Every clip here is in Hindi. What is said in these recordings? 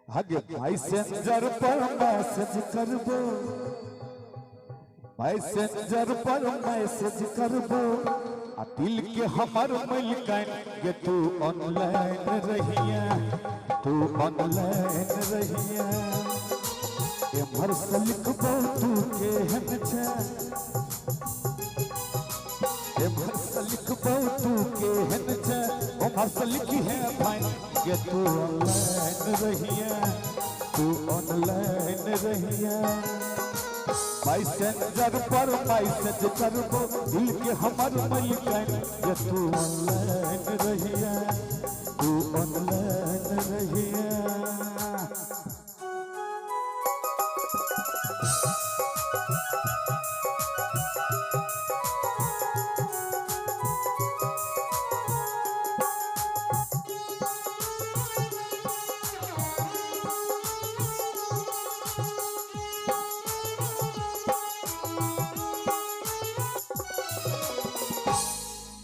आगे मैसेंजर पर मैसेज करबो, मैसेंजर पर मैसेज करबो, आ दिल के हमर मिलकन के तू ऑनलाइन रहिया, तू ऑनलाइन रहिया। एमहर से लिखबो तू के हम छे, एमहर से लिखबो तू के हम छे, ओमहर से लिखी है भाई के तू ऑनलाइन रहिया, तू ऑनलाइन रहिया। मैसेंजर पर मैसेज करबो, दिल के हमर मिलकन के तू ऑनलाइन रहिया, तू ऑनलाइन रहिया।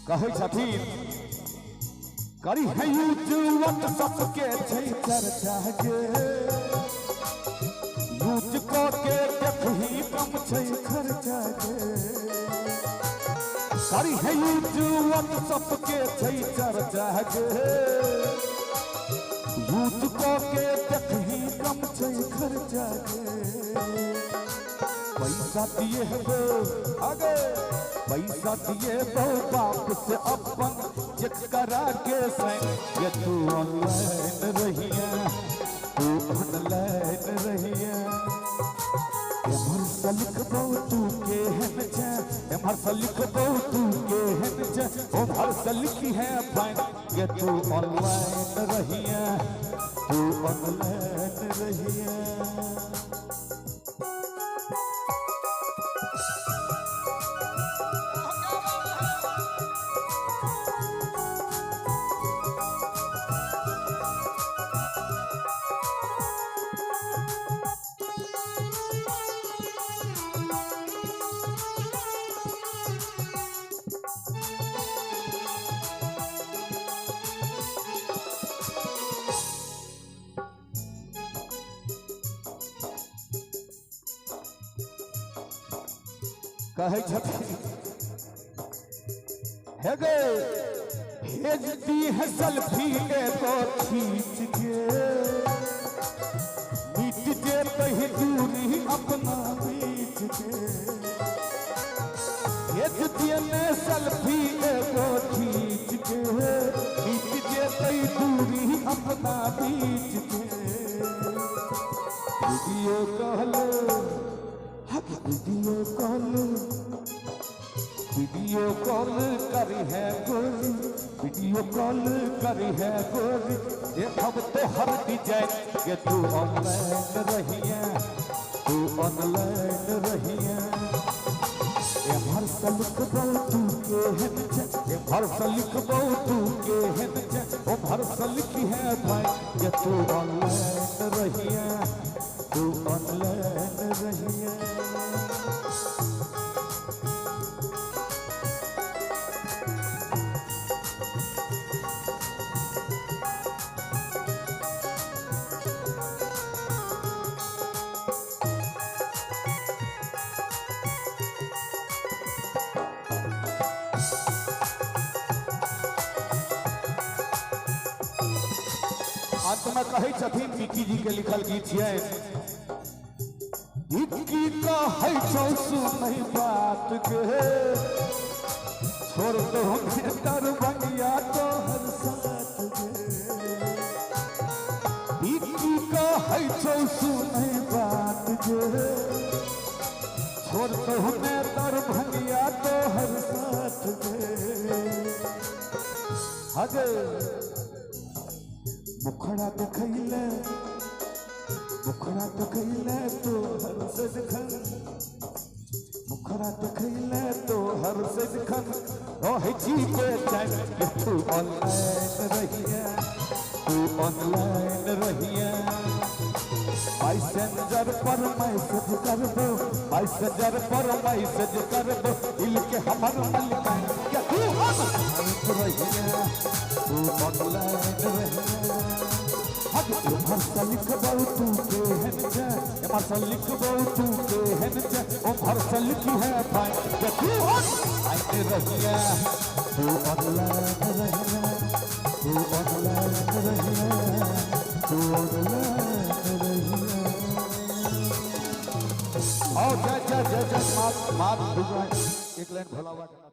कहे छथिन करी है यूज व्हाट्सएप के चर्चा गे, यूज को के देखही कम छै खर्चा गे। करी है यूज व्हाट्सएप के चर्चा गे, यूज को के देखही कम छै खर्चा गे। पैसा दिए हो आगे, पैसा दिए तो बाप से अपन चेक करा के संग ये तू ऑनलाइन रहिया, तू ऑनलाइन रहिया। एमहर से लिखबो तू के हम छे, एमहर से लिखबो तू के हम छे, ओमहर से लिखी है फाइन ये तू ऑनलाइन रहिया, तू ऑनलाइन रहिया। कहे है गे भेजती है सेल्फी एगो खींच के, मिट जे कहीं दूरी अपना बीच के। भेजती है सेल्फी एगो खींच के, मिट जे कहीं दूरी अपना बीच के। Video call video call, video call करी है गोरी, वीडियो कॉल करी है गोरी। देखब तो हर डिजाइन के तू ऑनलाइन रहिया, तू ऑनलाइन रहिया। एमहर से लिखबो तू के हम छे, एमहर से लिखबो तू के हम छे, ओमहर से लिखी है भाई के तू ऑनलाइन रहिया, तू ऑनलाइन रहिया। अंत में कहे छथिन विक्की जी के लिखल गीत है, विक्की कहे छौ सुनै बात के, छोड़ दो तर बंगिया तो हर साथ गे। विक्की कहे छौ सुनै बात के, छोड़ दो तर बंगिया तो हर साथ गे। हगे मुखड़ा देखैले, मुखड़ा देखैले तो हर सजखन, मुखड़ा देखैले तो हर सजखन। रोहे जी बेचैन ये तू ऑनलाइन रहिया, तू ऑनलाइन रहिया। मैसेंजर पर मैसेज कर दो, मैसेंजर पर मैसेज कर दो, दिल के हमर मलिकाइन ये तू ऑनलाइन रहिया, तू ऑनलाइन रहिया। भरसा लिखबौ तू के हन जा, भरसा लिखबौ तू के हन जा, ओ भरसा लिखी है भाई जे तू ऑनलाइन रहिया, तू ऑनलाइन रहिया, तू ऑनलाइन रहिया, तू ऑनलाइन रहिया। आओ जय जय जय जय मात मात एक लाइन भोला बाबा।